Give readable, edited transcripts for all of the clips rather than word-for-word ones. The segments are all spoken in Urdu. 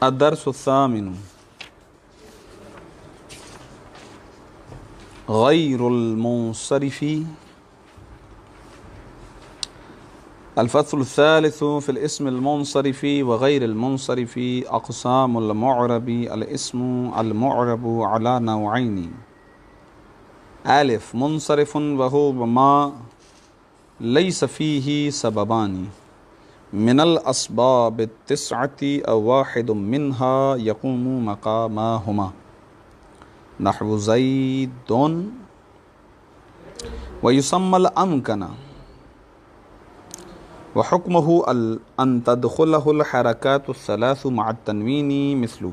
الدرس الثامن غیر المنصرف. الفصل الثالث في الاسم المنصرف وغير المنصرف. أقسام المعرب. الاسم المعرب على نوعين: ألف منصرف وهو ما ليس فيه سببان من الأسباب التسعة أو واحد منها يقوم مقامهما، نحو زيد. ويسمى الأمكن، وحكمه أن تدخله الحركات الثلاث مع التنوين، مثل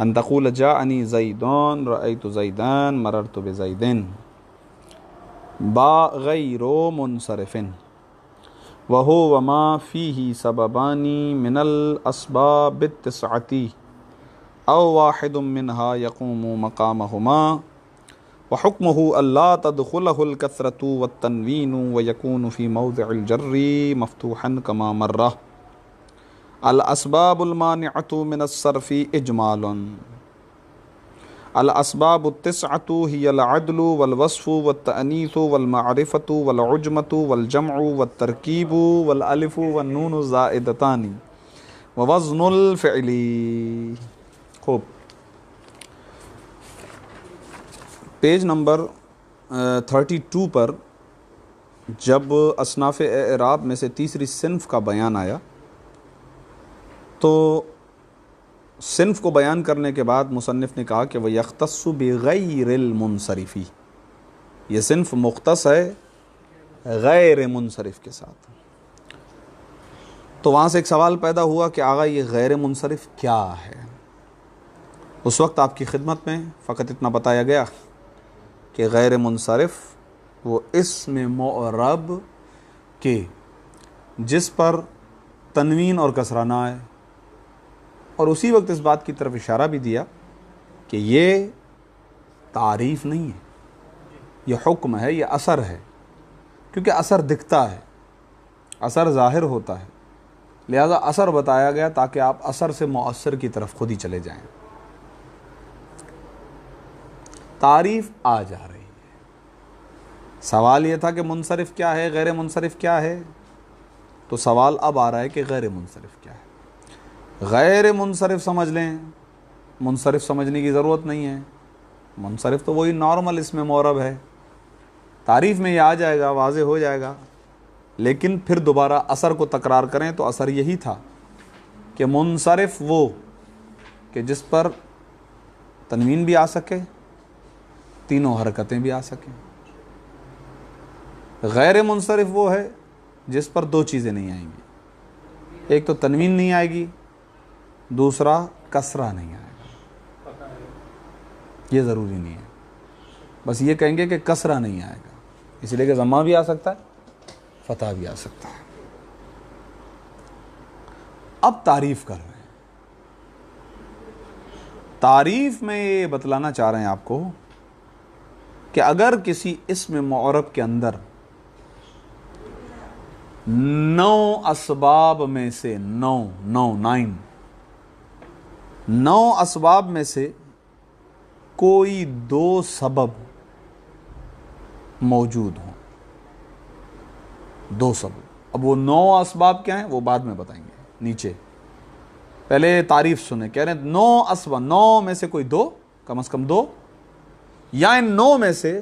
أن تقول جاءني زيد، رأيت زيدا، مررت بزيد. با غير منصرف وهو ما فيه سببان من الأسباب التسعة أو واحد منها يقوم مقامهما، وحكمه ألا تدخله الكثرة والتنوين ويكون في موضع الجر مفتوحا كما مر. الأسباب المانعة من الصرف إجمال. الأسباب التسعة هي العدل والوصف والتأنيث والمعرفة والعجمة والجمع والتركيب والألف والنون الزائدتان ووزن الفعل. خوب، پیج نمبر 32 پر جب اصناف اعراب میں سے تیسری صنف کا بیان آیا تو صنف کو بیان کرنے کے بعد مصنف نے کہا کہ وَيَخْتَصُّ بِغَيْرِ الْمُنصَرِفِ، یہ صنف مختص ہے غیر منصرف کے ساتھ. تو وہاں سے ایک سوال پیدا ہوا کہ آغا یہ غیر منصرف کیا ہے؟ اس وقت آپ کی خدمت میں فقط اتنا بتایا گیا کہ غیر منصرف وہ اسم معرب کے جس پر تنوین اور کسرہ نہ آئے، اور اسی وقت اس بات کی طرف اشارہ بھی دیا کہ یہ تعریف نہیں ہے، یہ حکم ہے، یہ اثر ہے، کیونکہ اثر دکھتا ہے، اثر ظاہر ہوتا ہے، لہذا اثر بتایا گیا تاکہ آپ اثر سے مؤثر کی طرف خود ہی چلے جائیں. تعریف آ جا رہی ہے. سوال یہ تھا کہ منصرف کیا ہے، غیر منصرف کیا ہے، تو سوال اب آ رہا ہے کہ غیر منصرف کیا ہے. غیر منصرف سمجھ لیں، منصرف سمجھنے کی ضرورت نہیں ہے. منصرف تو وہی نارمل اسم معرب ہے، تعریف میں یہ آ جائے گا، واضح ہو جائے گا. لیکن پھر دوبارہ اثر کو تکرار کریں تو اثر یہی تھا کہ منصرف وہ کہ جس پر تنوین بھی آ سکے، تینوں حرکتیں بھی آ سکیں. غیر منصرف وہ ہے جس پر دو چیزیں نہیں آئیں گی، ایک تو تنوین نہیں آئے گی، دوسرا کسرہ نہیں آئے گا. یہ ضروری نہیں ہے، بس یہ کہیں گے کہ کسرہ نہیں آئے گا، اس لیے کہ ضمہ بھی آ سکتا ہے، فتح بھی آ سکتا ہے. اب تعریف کر رہے ہیں. تعریف میں یہ بتلانا چاہ رہے ہیں آپ کو کہ اگر کسی اسم معرب کے اندر 9 اسباب میں سے 9 اسباب میں سے کوئی 2 سبب موجود ہوں، 2 سبب. اب وہ 9 اسباب کیا ہیں وہ بعد میں بتائیں گے نیچے. پہلے تعریف سنیں. کہہ رہے ہیں 9 اسباب، 9 میں سے کوئی 2، کم از کم 2، یا ان 9 میں سے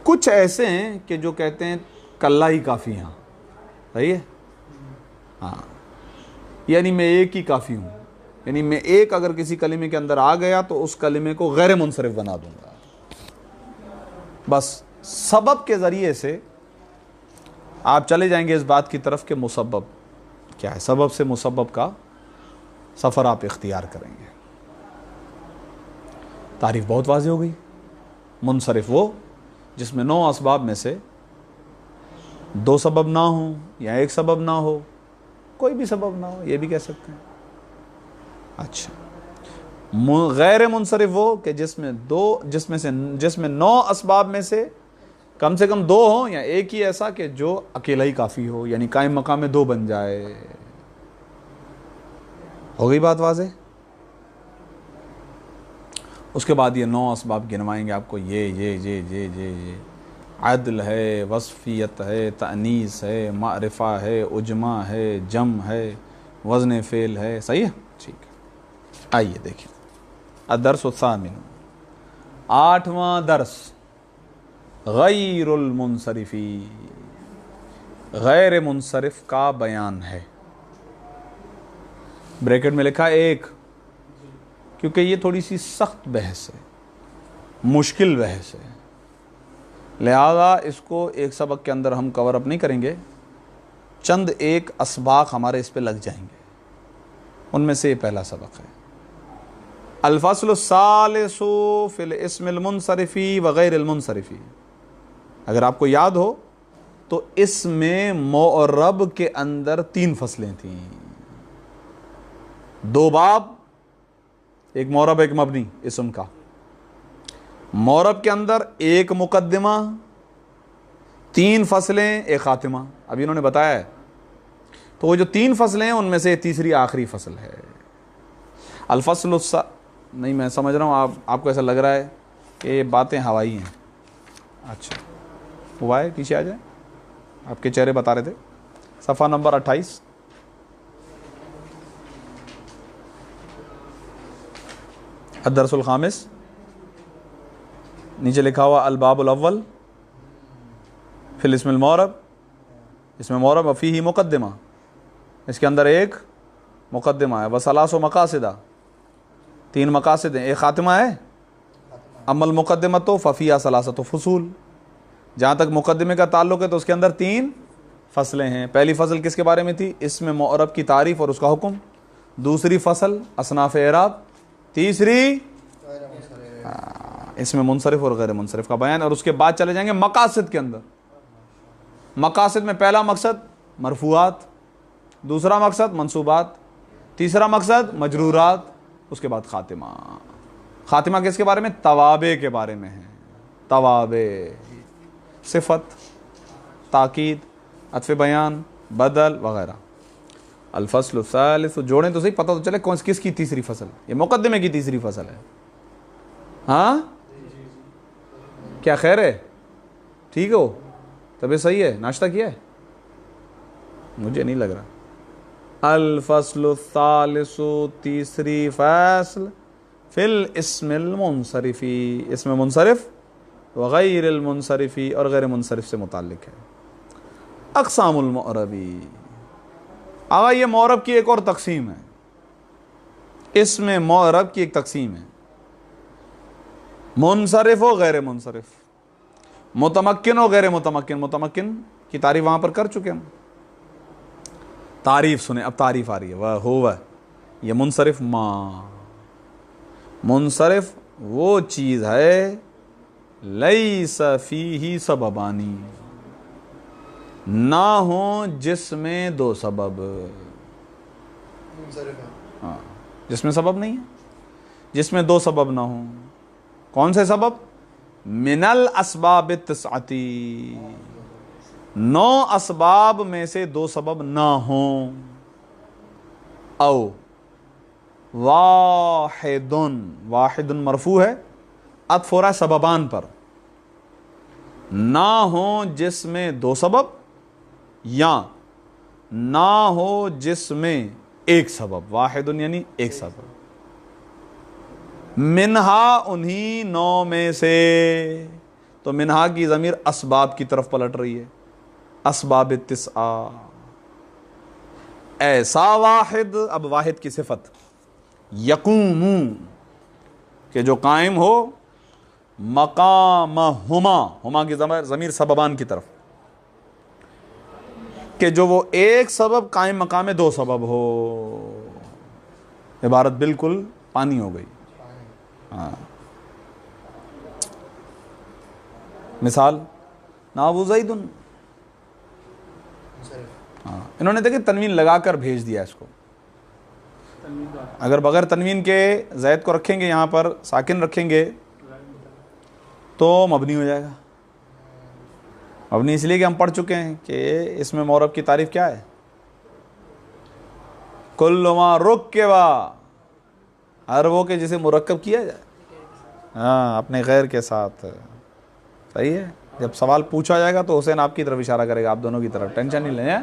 کچھ ایسے ہیں کہ جو کہتے ہیں کلّا ہی کافی ہیں. صحیح ہے؟ ہاں، یعنی میں ایک ہی کافی ہوں، یعنی میں ایک اگر کسی کلمے کے اندر آ گیا تو اس کلمے کو غیر منصرف بنا دوں گا. بس سبب کے ذریعے سے آپ چلے جائیں گے اس بات کی طرف کہ مسبب کیا ہے، سبب سے مسبب کا سفر آپ اختیار کریں گے. تعریف بہت واضح ہو گئی. منصرف وہ جس میں 9 اسباب میں سے 2 سبب نہ ہوں یا 1 سبب نہ ہو، کوئی بھی سبب نہ ہو، یہ بھی کہہ سکتے ہیں. اچھا، غیر منصرف وہ کہ جس میں 9 اسباب میں سے کم 2 ہوں، یا ایک ہی ایسا کہ جو اکیلا ہی کافی ہو، یعنی قائم مقام میں 2 بن جائے. ہو گئی بات واضح؟ اس کے بعد یہ 9 اسباب گنوائیں گے آپ کو، یہ عدل ہے، وصفیت ہے، تانیث ہے، معرفہ ہے، اجماع ہے، جمع ہے، وزن فعل ہے. صحیح ہے؟ ٹھیک ہے. آئیے دیکھیں الدرس الثامن، 8واں درس، غیر المنصرفی، غیر منصرف کا بیان ہے. بریکٹ میں لکھا 1، کیونکہ یہ تھوڑی سی سخت بحث ہے، مشکل بحث ہے، لہذا اس کو ایک سبق کے اندر ہم کور اپ نہیں کریں گے. چند ایک اسباق ہمارے اس پہ لگ جائیں گے، ان میں سے یہ پہلا سبق ہے. الفصل الثالث فی الاسم المنصرفی وغیر المنصرفی. اگر آپ کو یاد ہو تو اس میں معرب کے اندر 3 فصلیں تھیں، 2 باب، ایک معرب ایک مبنی اسم کا. معرب کے اندر 1 مقدمہ، 3 فصلیں، 1 خاتمہ. ابھی انہوں نے بتایا ہے. تو وہ جو 3 فصلیں ہیں ان میں سے تیسری آخری فصل ہے. الفصل نہیں، میں سمجھ رہا ہوں آپ کو ایسا لگ رہا ہے کہ یہ باتیں ہوائی ہیں. اچھا ہوا ہے، پیچھے آ جائیں، آپ کے چہرے بتا رہے تھے. صفحہ نمبر 28، الدرس الخامس، نیچے لکھا ہوا الباب الاول فی الاسم المعرب، اس میں معرب وفیہ مقدمہ، اس کے اندر 1 مقدمہ ہے. وثلاث مقاصدہ، 3 مقاصد ہیں، 1 خاتمہ ہے. اما المقدمۃ ففیہا ثلاثۃ فصول. جہاں تک مقدمے کا تعلق ہے تو اس کے اندر 3 فصلیں ہیں. پہلی فصل کس کے بارے میں تھی؟ اسم معرب کی تعریف اور اس کا حکم. دوسری فصل اصناف اعراب. تیسری اس میں منصرف اور غیر منصرف کا بیان. اور اس کے بعد چلے جائیں گے مقاصد کے اندر. مقاصد میں پہلا مقصد مرفوعات، دوسرا مقصد منصوبات، تیسرا مقصد مجرورات، اس کے بعد خاتمہ. خاتمہ کس کے بارے میں؟ توابع کے بارے میں ہے. توابع، صفت، تاکید، عطف بیان، بدل وغیرہ. الفصل الثالث، جوڑیں تو صحیح، پتہ تو چلے کس کی تیسری فصل. یہ مقدمے کی تیسری فصل ہے. ہاں کیا خیر ہے؟ ٹھیک ہو؟ طبیعت صحیح ہے؟ ناشتہ کیا ہے؟ مجھے نہیں لگ رہا. الفصل الثالث، تیسری فصل، فی الاسم المنصرفی، اسم منصرف، وغیر المنصرفی، اور غیر منصرف سے متعلق ہے. اقسام المعربی، آگا یہ معرب کی ایک اور تقسیم ہے. اسم معرب کی ایک تقسیم ہے، منصرف و غیر منصرف، متمکن و غیر متمکن. متمکن کی تعریف وہاں پر کر چکے ہم. تعریف سنیں، اب تعریف آ رہی ہے. وہ یہ منصرف ما، منصرف وہ چیز ہے لیس فیہ سببانی، نہ ہوں جس میں 2 سبب. ہاں، جس میں سبب نہیں ہے، جس میں 2 سبب نہ ہوں. کون سے سبب؟ من الاسباب التسعتی، 9 اسباب میں سے 2 سبب نہ ہوں. او واحد، واحد مرفوع ہے، عطف ہو رہا ہے سببان پر. نہ ہوں جس میں 2 سبب، یا نہ ہو جس میں 1 سبب. واحد یعنی 1 سبب. منہا، انہی 9 میں سے. تو منہا کی ضمیر اسباب کی طرف پلٹ رہی ہے. اسباب التسعہ، ایسا واحد. اب واحد کی صفت یقوم، کہ جو قائم ہو، مقامہما، ہما کی ضمیر سببان کی طرف، کہ جو وہ 1 سبب قائم مقام میں 2 سبب ہو. عبارت بالکل پانی ہو گئی. ہاں، مثال نابو زید. ہاں، انہوں نے دیکھیں تنوین لگا کر بھیج دیا اس کو. اگر بغیر تنوین کے زید کو رکھیں گے یہاں پر ساکن رکھیں گے تو مبنی ہو جائے گا. مبنی اس لیے کہ ہم پڑھ چکے ہیں کہ اس میں معرب کی تعریف کیا ہے؟ کل ما رکبا، ہر وہ کہ جسے مرکب کیا جائے ہاں اپنے غیر کے ساتھ. صحیح ہے. جب سوال پوچھا جائے گا تو حسین آپ کی طرف اشارہ کرے گا، آپ دونوں کی طرف، ٹینشن نہیں لیں.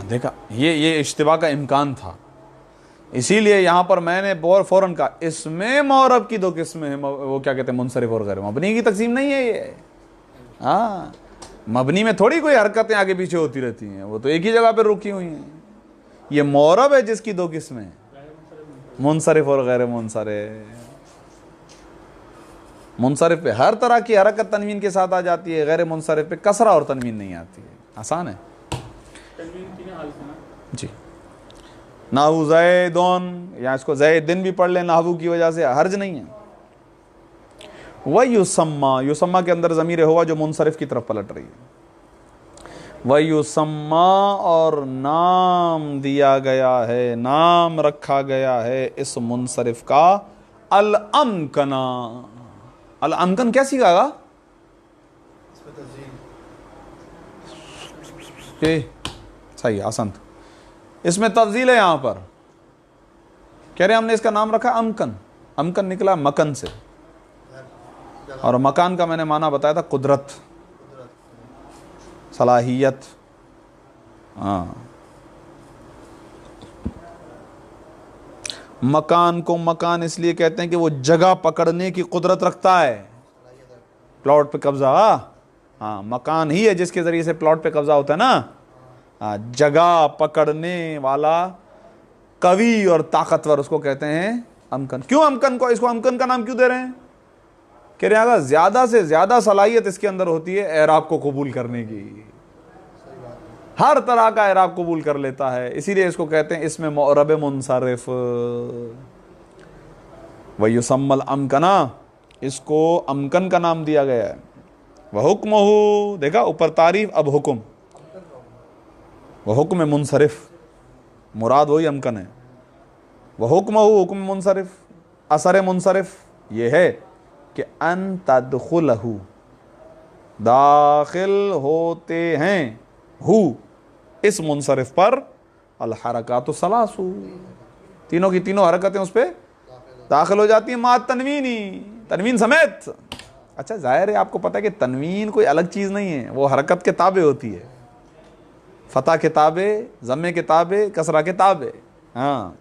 دیکھا یہ اشتباہ کا امکان تھا، اسی لیے یہاں پر میں نے فوراً کہا اس میں معرب کی دو قسمیں ہیں، وہ کیا کہتے ہیں منصرف اور غیر. مبنی کی تقسیم نہیں ہے یہ. ہاں مبنی میں تھوڑی کوئی حرکتیں آگے پیچھے ہوتی رہتی ہیں، وہ تو ایک ہی جگہ پہ رکی ہوئی ہیں. یہ معرب ہے جس کی دو قسمیں، منصرف اور غیر منصرف. منصرف پہ ہر طرح کی حرکت تنوین کے ساتھ آ جاتی ہے، غیر منصرف پہ کسرہ اور تنوین نہیں آتی ہے. آسان ہے جی. نحو زیدون، یا اس کو زیدن بھی پڑھ لیں نحو کی وجہ سے، حرج نہیں ہے. وَيُسَمَّا، یسمّا کے اندر ضمیر ہوا جو منصرف کی طرف پلٹ رہی ہے. وَيُسَمَّا، اور نام دیا گیا ہے، نام رکھا گیا ہے اس منصرف کا الامکنا. الامکن کیا سیکھا گا؟ صحیح آسانت. اس میں تفضیل ہے. یہاں پر کہہ رہے ہیں ہم نے اس کا نام رکھا امکن. امکن نکلا مکن سے، اور مکان کا میں نے معنی بتایا تھا قدرت، صلاحیت. ہاں مکان کو مکان اس لیے کہتے ہیں کہ وہ جگہ پکڑنے کی قدرت رکھتا ہے، پلاٹ پہ قبضہ. ہاں مکان ہی ہے جس کے ذریعے سے پلاٹ پہ قبضہ ہوتا ہے نا. ہاں جگہ پکڑنے والا قوی اور طاقتور، اس کو کہتے ہیں امکن. کیوں امکن کو، اس کو امکن کا نام کیوں دے رہے ہیں؟ کہہ رہے ہیں زیادہ سے زیادہ صلاحیت اس کے اندر ہوتی ہے اعراب کو قبول کرنے کی، ہر طرح کا اعراب قبول کر لیتا ہے، اسی لیے اس کو کہتے ہیں اس میں معرب منصرف. وَيُسَمَّى الْأَمْكَنَا، اس کو امکن کا نام دیا گیا ہے. وَحُكْمُهُ، دیکھا اوپر تعریف، اب حکم. وہ حکم منصرف، مراد وہی امکن ہے. وَحُكْمُهُ، حکم منصرف. اثر منصرف یہ ہے کہ ان تدخلہ، داخل ہوتے ہیں، ہو اس منصرف پر، الحرکات الثلاث، تینوں کی تینوں حرکتیں اس پہ داخل ہو جاتی ہیں، مع تنوینی، تنوین سمیت. اچھا ظاہر ہے آپ کو پتہ ہے کہ تنوین کوئی الگ چیز نہیں ہے، وہ حرکت کے تابع ہوتی ہے، فتح کے تابع، ضمے کے تابع، کسرہ کے تابع. ہاں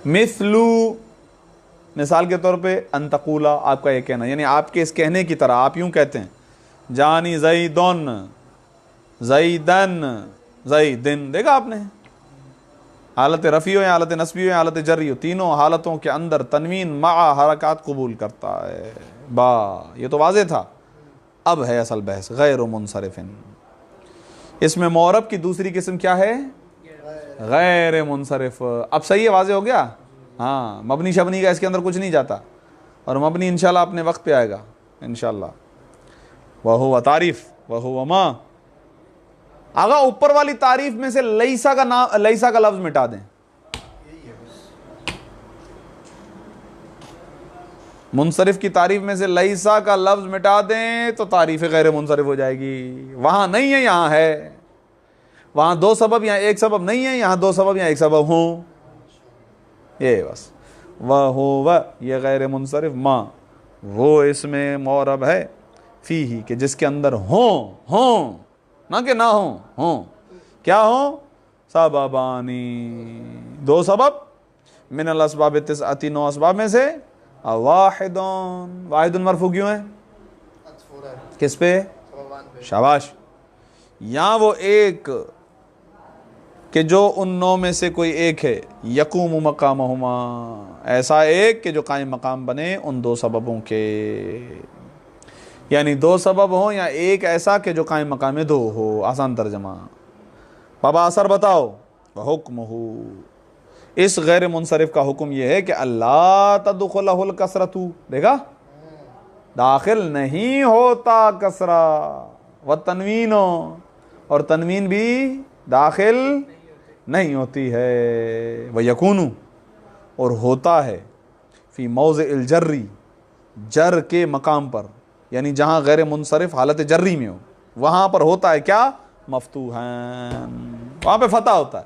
مثلو، مثال کے طور پہ ان تقولا، آپ کا یہ کہنا، یعنی آپ کے اس کہنے کی طرح آپ یوں کہتے ہیں جانی زیدن، زیدن، زیدن. دیکھا آپ نے، حالت رفیع ہو یا حالت نصبی ہو یا حالت جری ہو، تینوں حالتوں کے اندر تنوین مع حرکات قبول کرتا ہے. یہ تو واضح تھا. اب ہے اصل بحث، غیر منصرف. اس میں معرب کی دوسری قسم کیا ہے؟ غیر منصرف. اب صحیح ہے، واضح ہو گیا. ہاں مبنی شبنی کا اس کے اندر کچھ نہیں جاتا، اور مبنی انشاءاللہ اپنے وقت پہ آئے گا انشاءاللہ. وَهُوَ تعریف، وَهُوَ ما. آگا اوپر والی تعریف میں سے لیسا کا نام، لیسا کا لفظ مٹا دیں. منصرف کی تعریف میں سے لیسا کا لفظ مٹا دیں تو تعریف غیر منصرف ہو جائے گی. وہاں نہیں ہے، یہاں ہے. وہاں دو سبب، یہاں ایک سبب نہیں ہے، یہاں دو سبب، یہاں ایک سبب ہوں. یہ بس. وَهُوَ، یہ غیر منصرف، ما، وہ اس میں معرب ہے، فیہ، کہ جس کے اندر ہوں، نہ کہ نہ ہوں. کیا ہوں؟ سببانی، دو سبب، من الاسباب التسعۃ، 9 اسباب میں سے، واحد، واحد مرفوع کیوں ہے؟ کس پہ؟ شاباش. یہاں وہ ایک کہ جو ان 9 میں سے کوئی ایک ہے، یقوم مقامہما، ایسا ایک کہ جو قائم مقام بنے ان دو سببوں کے، یعنی دو سبب ہوں یا ایک ایسا کہ جو قائم مقام میں دو ہو. آسان ترجمہ. بابا اثر بتاؤ. وَحُکْمُهُ، اس غیر منصرف کا حکم یہ ہے کہ اللہ تدخلہ الکسرۃ، دیکھا داخل نہیں ہوتا کسرہ، والتنوین، اور تنوین بھی داخل نہیں ہوتی ہے. وَيَكُونُ اور ہوتا ہے فی موضع الجری جر کے مقام پر, یعنی جہاں غیر منصرف حالت جری میں ہو وہاں پر ہوتا ہے کیا؟ مفتوحان, وہاں پہ فتح ہوتا ہے.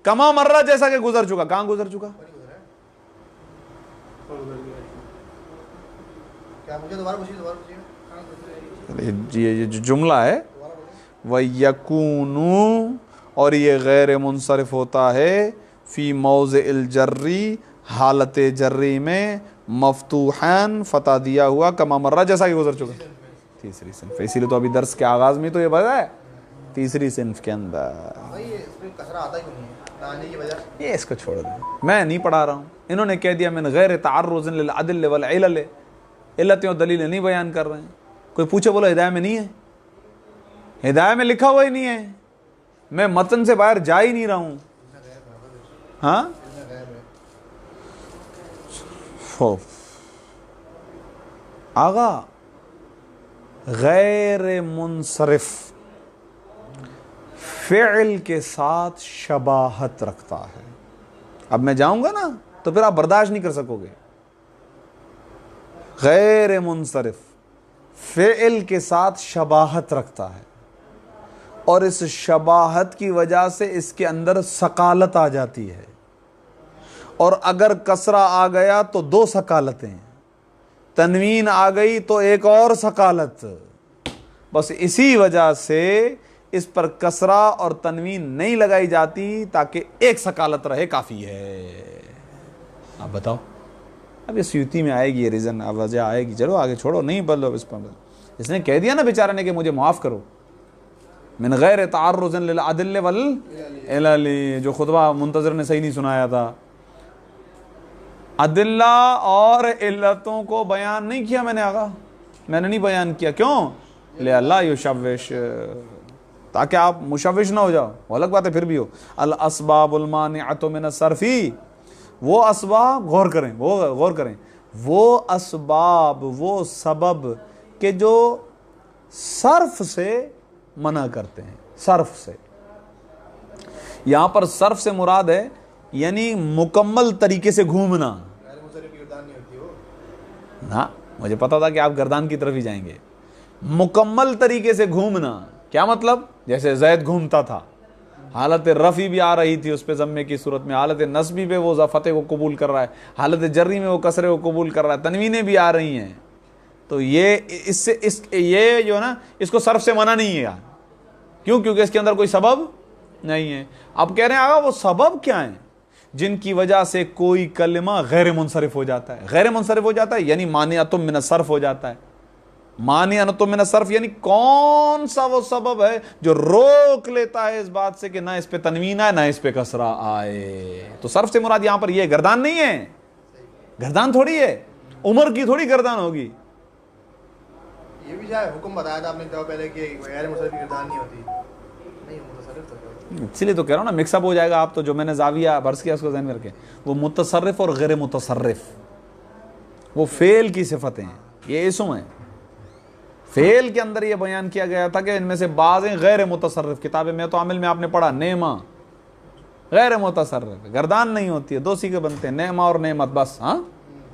کما مرہ جیسا کہ گزر چکا. کہاں گزر چکا؟ یہ جو جملہ ہے وَيَكُونُ اور یہ غیر منصرف ہوتا ہے فی موضع الجری حالت جری میں مفتوحان فتح دیا ہوا کما مرہ جیسا کہ گزر چکا. تیسری صنف, اسی لیے تو ابھی درس کے آغاز میں تو یہ بتا ہے تیسری صنف کے اندر. یہ اس کو چھوڑ دیں, میں نہیں پڑھا رہا ہوں. انہوں نے کہہ دیا من غیر تعرض للعدل والعلل, علتیں اور دلیلیں نہیں بیان کر رہے ہیں. کوئی پوچھے بولو ہدایہ میں نہیں ہے, ہدایہ میں لکھا ہوا ہی نہیں ہے, میں متن سے باہر جا ہی نہیں رہا ہوں. ہاں آغا غیر منصرف فعل کے ساتھ شباہت رکھتا ہے. اب میں جاؤں گا نا تو پھر آپ برداشت نہیں کر سکو گے. غیر منصرف فعل کے ساتھ شباہت رکھتا ہے اور اس شباہت کی وجہ سے اس کے اندر ثقالت آ جاتی ہے, اور اگر کسرہ آ گیا تو دو ثقالتیں, تنوین آ گئی تو ایک اور ثقالت. بس اسی وجہ سے اس پر کسرہ اور تنوین نہیں لگائی جاتی تاکہ ایک ثقالت رہے, کافی ہے. آپ بتاؤ, اب یہ سیوتی میں آئے گی یہ ریزن, اب وجہ آئے گی. چلو آگے چھوڑو, نہیں بدلو اس پر. اس نے کہہ دیا نا بیچارہ نے کہ مجھے معاف کرو, من غیر تعرض للعدل والعلل, جو خطبہ منتظر نے صحیح نہیں سنایا تھا. ادلہ اور علتوں کو بیان نہیں کیا میں نے آقا, میں نے نہیں بیان کیا. کیوں؟ لِأَلَّا يُشَوِّشْ, تاکہ آپ مشوش نہ ہو جاؤ. وہ الگ بات ہے پھر بھی ہو. الاسباب المانعۃ من الصرف, وہ اسباب, غور کریں, وہ غور کریں, وہ اسباب, وہ سبب کہ جو صرف سے منع کرتے ہیں. صرف سے, یہاں پر صرف سے مراد ہے یعنی مکمل طریقے سے گھومنا. ہاں مجھے پتا تھا کہ آپ گردان کی طرف ہی جائیں گے. مکمل طریقے سے گھومنا کیا مطلب؟ جیسے زید گھومتا تھا, حالت رفعی بھی آ رہی تھی اس پہ ضمے کی صورت میں, حالت نصبی پہ وہ فتح کو قبول کر رہا ہے, حالت جری میں وہ کسرے کو قبول کر رہا ہے, تنوینیں بھی آ رہی ہیں. تو یہ اس سے یہ جو ہے نا اس کو صرف سے منع نہیں ہے یار. کیوں؟ کیونکہ اس کے اندر کوئی سبب نہیں ہے. اب کہہ رہے ہیں آگا وہ سبب کیا ہیں جن کی وجہ سے کوئی کلمہ غیر منصرف ہو جاتا ہے. غیر منصرف ہو جاتا ہے یعنی مانعۃ من الصرف ہو جاتا ہے. مانعۃ من الصرف یعنی کون سا وہ سبب ہے جو روک لیتا ہے اس بات سے کہ نہ اس پہ تنوین آئے نہ اس پہ کسرہ آئے. تو صرف سے مراد یہاں پر یہ گردان نہیں ہے, گردان تھوڑی ہے, عمر کی تھوڑی گردان ہوگی. یہ بھی جائے حکم بتایا تھا آپ نے پہلے کہ غیر منصرف کی گردان نہیں ہوتی. اسی لیے تو کہہ رہا ہوں نا مکس اپ ہو جائے گا. آپ تو جو میں نے زاویہ برس کیا اس کو ذہن میں رکھیں, وہ متصرف اور غیر متصرف وہ فعل کی صفتیں ہیں, یہ اسم ہیں. فعل کے اندر یہ بیان کیا گیا تھا کہ ان میں سے بعض ہیں غیر متصرف. کتاب میں تو عامل میں آپ نے پڑھا نعمہ غیر متصرف, گردان نہیں ہوتی ہے, دو سیغے بنتے ہیں نعمہ اور نعمت بس. ہاں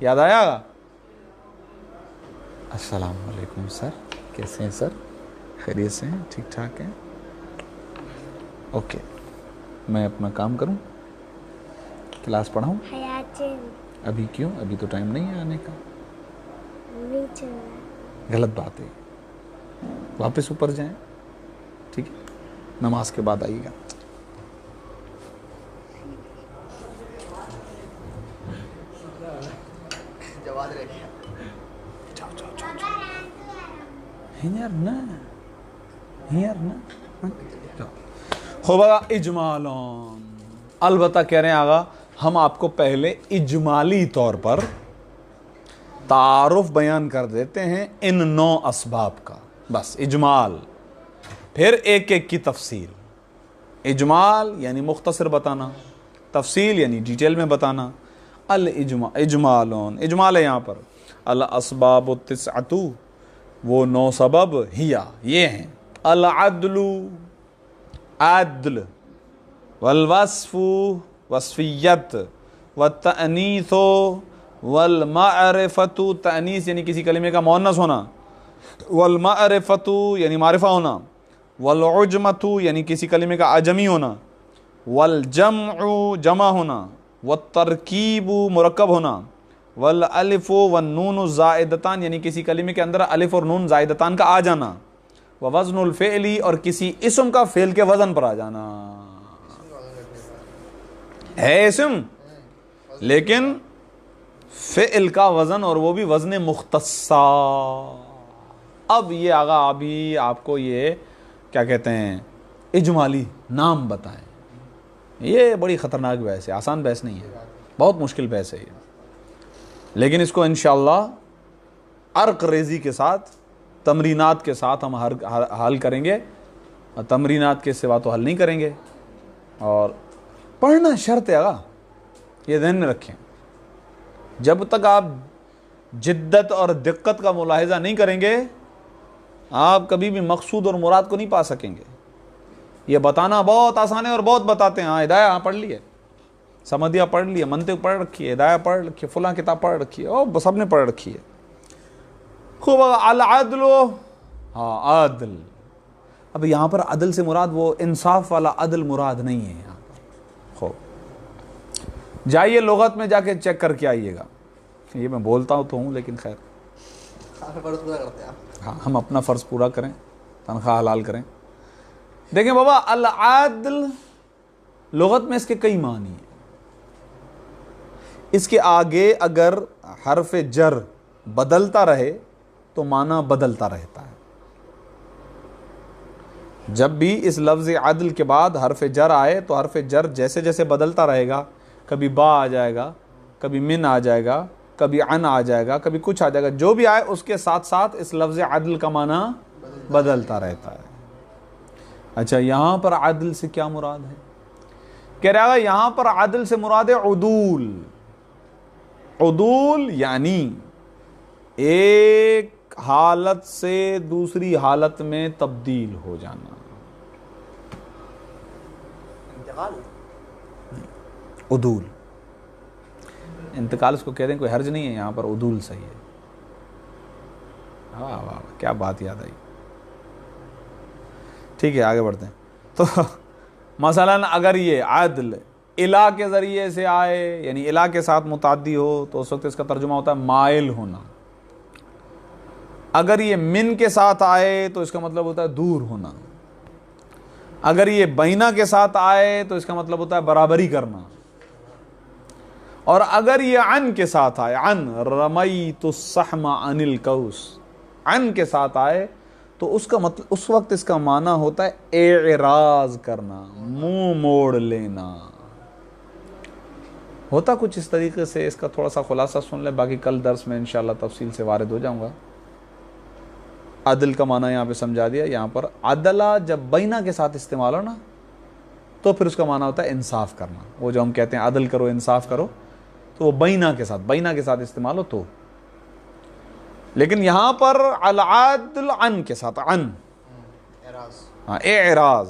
یاد آیا گا. السلام علیکم سر, کیسے ہیں سر؟ خیریت سے ہیں؟ ٹھیک ٹھاک ہیں؟ اوکے, میں اپنا کام کروں, کلاس پڑھاؤں؟ ابھی کیوں؟ ابھی تو ٹائم نہیں ہے آنے کا. غلط بات ہے, واپس اوپر جائیں. ٹھیک ہے, نماز کے بعد آئیے گا. جواد رہ گیا. خوب آگا اجمالون, البتہ کہہ رہے ہیں آگا ہم آپ کو پہلے اجمالی طور پر تعارف بیان کر دیتے ہیں ان 9 اسباب کا, بس اجمال, پھر ایک ایک کی تفصیل. اجمال یعنی مختصر بتانا, تفصیل یعنی ڈیٹیل میں بتانا. اجمالون, اجمال ہے یہاں پر. الاسباب التسعۃ, وہ 9 سبب, ہیا یہ ہیں. العدل, عدل والوصف وصفیت، والتأنیث والمعرفت، تأنیث یعنی کسی کلمے کا مؤنث ہونا، والمعرفت یعنی معرفہ ہونا، والعجمت یعنی کسی کلمے کا عجمی ہونا، والجمع جمع ہونا، والترکیب مرکب ہونا، والالف والنون زائدتان یعنی کسی کلمے کے اندر الف اور نون زائدتان کا آ جانا، ووزن الفعلی اور کسی اسم کا فعل کے وزن پر آ جانا. ہے اسم لیکن فعل کا وزن، اور وہ بھی وزن مختصہ. اب یہ آگا ابھی آپ کو یہ کیا کہتے ہیں اجمالی نام بتائیں. یہ بڑی خطرناک بحث ہے، آسان بحث نہیں ہے، بہت مشکل بحث ہے یہ، لیکن اس کو انشاءاللہ عرق ریزی کے ساتھ تمرینات کے ساتھ ہم حل کریں گے، اور تمرینات کے سوا تو حل نہیں کریں گے. اور پڑھنا شرط ہے آگا، یہ ذہن میں رکھیں. جب تک آپ جدت اور دقت کا ملاحظہ نہیں کریں گے آپ کبھی بھی مقصود اور مراد کو نہیں پا سکیں گے. یہ بتانا بہت آسان ہے اور بہت بتاتے ہیں، ہاں ہدایہ پڑھ لیے، سمدیہ پڑھ لیے، منطق پڑھ رکھی ہے، ہدایہ پڑھ رکھی ہے، فلاں کتاب پڑھ رکھی ہے، اور سب نے پڑھ رکھی ہے. خوب العدل، ہاں عدل. اب یہاں پر عدل سے مراد وہ انصاف والا عدل مراد نہیں ہے یہاں پر. خوب جائیے لغت میں جا کے چیک کر کے آئیے گا. یہ میں بولتا ہوں تو ہوں لیکن خیر فرض پورا کرتے ہیں آپ. ہاں ہم اپنا فرض پورا کریں، تنخواہ حلال کریں. دیکھیں بابا، العدل لغت میں اس کے کئی معنی ہیں. اس کے آگے اگر حرف جر بدلتا رہے تو معنی بدلتا رہتا ہے. جب بھی اس لفظ عدل کے بعد حرف جر آئے تو حرف جر جیسے جیسے بدلتا رہے گا، کبھی با آ جائے گا، کبھی من آ جائے گا، کبھی عن آ جائے گا، کبھی کچھ آ جائے گا، جو بھی آئے اس کے ساتھ ساتھ اس لفظ عدل کا معنی بدلتا رہتا ہے. اچھا یہاں پر عدل سے کیا مراد ہے؟ کہہ رہا ہے یہاں پر عدل سے مراد ہے عدول. عدول یعنی ایک حالت سے دوسری حالت میں تبدیل ہو جانا. عدول انتقال اس کو کہتے ہیں، کوئی حرج نہیں ہے، یہاں پر عدول صحیح ہے. واہ واہ کیا بات یاد آئی. ٹھیک ہے آگے بڑھتے ہیں. تو مثلا اگر یہ عدل الا کے ذریعے سے آئے یعنی الا کے ساتھ متعدی ہو تو اس وقت اس کا ترجمہ ہوتا ہے مائل ہونا. اگر یہ من کے ساتھ آئے تو اس کا مطلب ہوتا ہے دور ہونا. اگر یہ بینہ کے ساتھ آئے تو اس کا مطلب ہوتا ہے برابری کرنا. اور اگر یہ عن کے ساتھ آئے، عن رمیت السحم عن القوس، عن کے ساتھ آئے تو اس کا مطلب اس وقت اس کا معنی ہوتا ہے اعراض کرنا، منہ موڑ لینا. ہوتا کچھ اس طریقے سے. اس کا تھوڑا سا خلاصہ سن لیں، باقی کل درس میں انشاءاللہ تفصیل سے وارد ہو جاؤں گا. عدل کا معنی یہاں پہ سمجھا دیا. یہاں پر عدلہ جب بینہ کے ساتھ استعمال ہو نا تو پھر اس کا معنی ہوتا ہے انصاف کرنا. وہ جو ہم کہتے ہیں عدل کرو انصاف کرو تو وہ بینہ کے ساتھ استعمال ہو تو. لیکن یہاں پر العدل عن کے ساتھ، عن ہاں اعراض.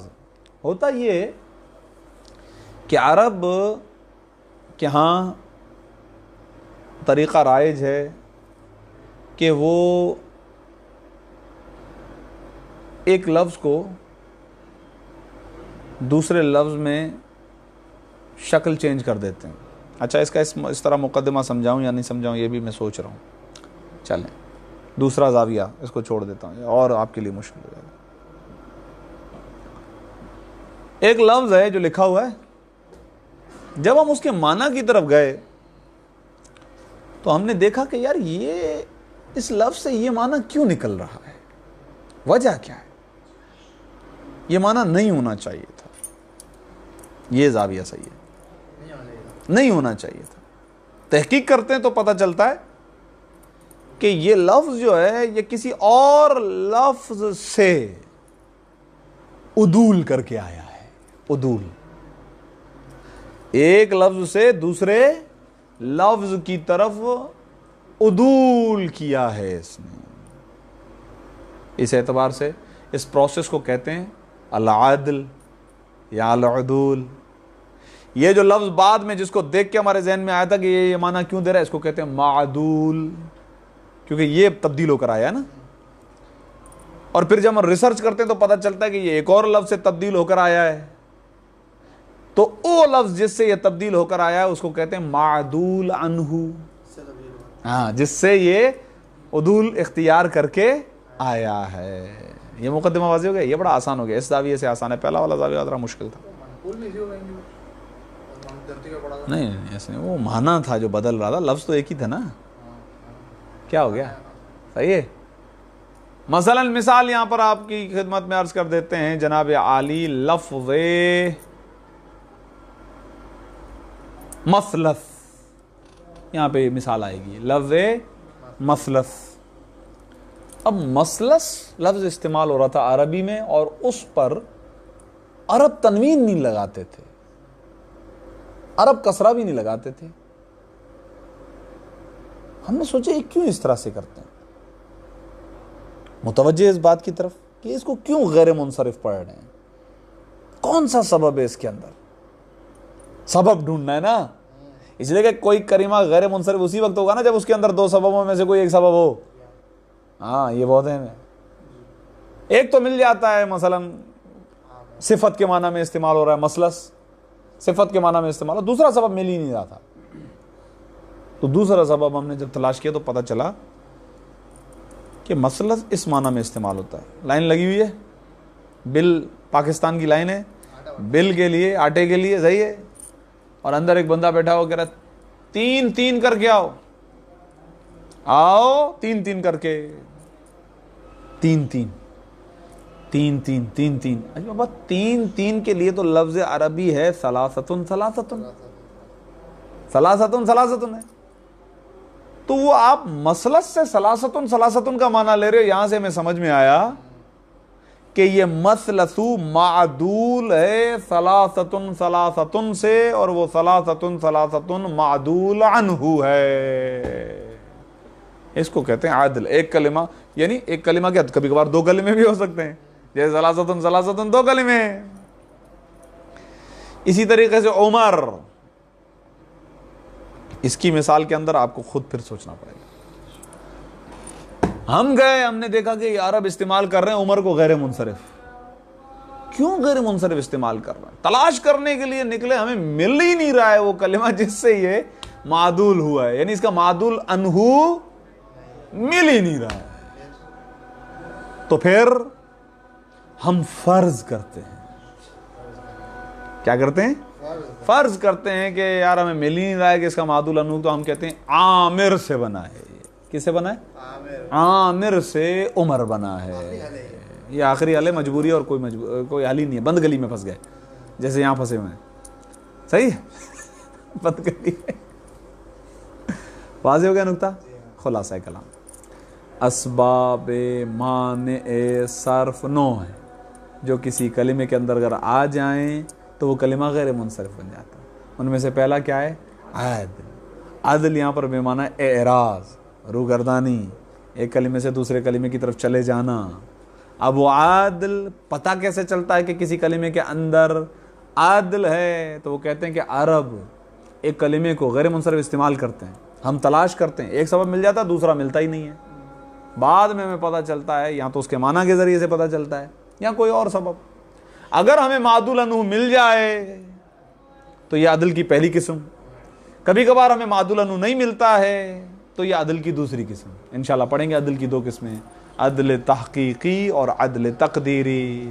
ہوتا یہ کہ عرب کہ ہاں طریقہ رائج ہے کہ وہ ایک لفظ کو دوسرے لفظ میں شکل چینج کر دیتے ہیں. اچھا اس کا اس طرح مقدمہ سمجھاؤں یا نہیں سمجھاؤں یہ بھی میں سوچ رہا ہوں. چلیں دوسرا زاویہ اس کو چھوڑ دیتا ہوں اور آپ کے لیے مشکل ہو جائے گا. ایک لفظ ہے جو لکھا ہوا ہے، جب ہم اس کے معنی کی طرف گئے تو ہم نے دیکھا کہ یار یہ اس لفظ سے یہ معنی کیوں نکل رہا ہے، وجہ کیا ہے، یہ معنی نہیں ہونا چاہیے تھا. یہ زاویہ صحیح ہے، نہیں ہونا چاہیے تھا. تحقیق کرتے ہیں تو پتہ چلتا ہے کہ یہ لفظ جو ہے یہ کسی اور لفظ سے عدول کر کے آیا ہے. عدول ایک لفظ سے دوسرے لفظ کی طرف عدول کیا ہے اس نے. اس اعتبار سے اس پروسیس کو کہتے ہیں العدل یا العدول یہ جو لفظ بعد میں جس کو دیکھ کے ہمارے ذہن میں آیا تھا کہ یہ معنی کیوں دے رہا ہے، اس کو کہتے ہیں معدول، کیونکہ یہ تبدیل ہو کر آیا ہے نا. اور پھر جب ہم ریسرچ کرتے ہیں تو پتہ چلتا ہے کہ یہ ایک اور لفظ سے تبدیل ہو کر آیا ہے. تو وہ لفظ جس سے یہ تبدیل ہو کر آیا ہے اس کو کہتے ہیں معدول عنہ. ہاں، جس سے یہ عدول اختیار کر کے آیا ہے. یہ مقدمہ واضح ہو گیا. یہ بڑا آسان ہو گیا، اس زاویے سے آسان ہے. پہلا والا زاویہ ذرا مشکل تھا. نہیں ایسے نہیں، وہ معنی تھا جو بدل رہا تھا، لفظ تو ایک ہی تھا نا. کیا ہو گیا؟ صحیح ہے. مثلا مثال یہاں پر آپ کی خدمت میں عرض کر دیتے ہیں جناب عالی، لفظ مثلث، یہاں پہ مثال آئے گی لفظ مثلث. اب مثلث لفظ استعمال ہو رہا تھا عربی میں، اور اس پر عرب تنوین نہیں لگاتے تھے، عرب کسرہ بھی نہیں لگاتے تھے. ہم نے سوچا یہ کیوں اس طرح سے کرتے ہیں، متوجہ اس بات کی طرف کہ اس کو کیوں غیر منصرف پڑھ رہے ہیں، کون سا سبب ہے اس کے اندر. سبب ڈھونڈنا ہے نا، اس لیے کہ کوئی کلمہ غیر منصرف اسی وقت ہوگا نا جب اس کے اندر دو سببوں میں سے کوئی ایک سبب ہو. ہاں یہ بہت ہے. ایک تو مل جاتا ہے مثلا صفت کے معنی میں استعمال ہو رہا ہے، مثلث صفت کے معنی میں استعمال ہو، دوسرا سبب مل ہی نہیں رہا تھا. تو دوسرا سبب ہم نے جب تلاش کیا تو پتہ چلا کہ مثلث اس معنی میں استعمال ہوتا ہے. لائن لگی ہوئی ہے، بل پاکستان کی لائن ہے، بل کے لیے، آٹے کے لیے، صحیح ہے. اور اندر ایک بندہ بیٹھا ہو کہہ رہا تین تین کر کے آؤ، آؤ تین تین کر کے، تین تین تین تین تین تین. اچھا بابا تین تین کے لیے تو لفظ عربی ہے ثلاثتن ثلاثتن، ثلاثتن ثلاثتن ہے. تو وہ آپ مثلث سے ثلاثتن ثلاثتن کا معنی لے رہے ہو. یہاں سے ہمیں سمجھ میں آیا کہ یہ مثلث معدول ہے ثلاثتن ثلاثتن سے، اور وہ ثلاثتن ثلاثتن معدول عنہ ہے. اس کو کہتے ہیں عدل. ایک کلمہ، یعنی ایک کلمہ کیا، کبھی کبھار دو کلمے بھی ہو سکتے ہیں، جیسے ثلاثتن ثلاثتن دو کلمے. اسی طریقے سے عمر، اس کی مثال کے اندر آپ کو خود پھر سوچنا پڑے گا. ہم گئے، ہم نے دیکھا کہ یہ عرب استعمال کر رہے ہیں عمر کو غیر منصرف. کیوں غیر منصرف استعمال کر رہے ہیں؟ تلاش کرنے کے لیے نکلے، ہمیں مل ہی نہیں رہا ہے وہ کلمہ جس سے یہ معدول ہوا ہے، یعنی اس کا معدول عنہ مل ہی نہیں رہا ہے. تو پھر ہم فرض کرتے ہیں. کیا کرتے ہیں؟ فرض کرتے ہیں کہ یار ہمیں مل ہی نہیں رہا ہے کہ اس کا معدول عنہ، تو ہم کہتے ہیں عامر سے بنا ہے. کس سے بنا ہے؟ عامر سے عمر بنا ہے. یہ آخری حل ہے، مجبوری اور کوئی حل ہی نہیں ہے. بند گلی میں پھنس گئے جیسے یہاں پھنسے ہوئے ہیں. صحیح ہے، بند گلی. واضح ہو گیا نکتہ؟ خلاصہ کلام، اسباب مانع صرف 9 ہیں جو کسی کلمے کے اندر اگر آ جائیں تو وہ کلمہ غیر منصرف بن جاتا ہے. ان میں سے پہلا کیا ہے؟ عدل. عدل یہاں پر بے معنی اعراض، روگردانی، ایک کلمے سے دوسرے کلمے کی طرف چلے جانا. اب وہ عدل پتہ کیسے چلتا ہے کہ کسی کلمے کے اندر عدل ہے؟ تو وہ کہتے ہیں کہ عرب ایک کلمے کو غیر منصرف استعمال کرتے ہیں، ہم تلاش کرتے ہیں، ایک سبب مل جاتا ہے، دوسرا ملتا ہی نہیں ہے. بعد میں ہمیں پتہ چلتا ہے، یا تو اس کے معنی کے ذریعے سے پتہ چلتا ہے یا کوئی اور سبب. اگر ہمیں معدول عنہ مل جائے تو یہ عدل کی پہلی قسم. کبھی کبھار ہمیں معدول عنہ نہیں ملتا ہے تو یہ عدل کی دوسری قسم. انشاءاللہ پڑھیں گے عدل کی 2 قسمیں، عدل تحقیقی اور عدل تقدیری.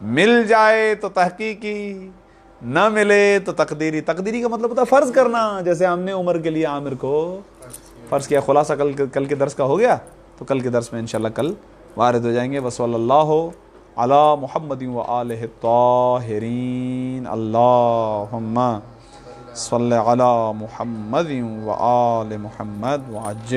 مل جائے تو تحقیقی، نہ ملے تو تقدیری. تقدیری کا مطلب ہوتا ہے فرض کرنا، جیسے ہم نے عمر کے لیے عامر کو فرض کیا. خلاصہ کل کے درس کا ہو گیا، تو کل کے درس میں انشاءاللہ کل وارد ہو جائیں گے. وصلی اللہ علی محمد و آلہ الطاہرین. اللہم صلی علی محمد و آل محمد وعجل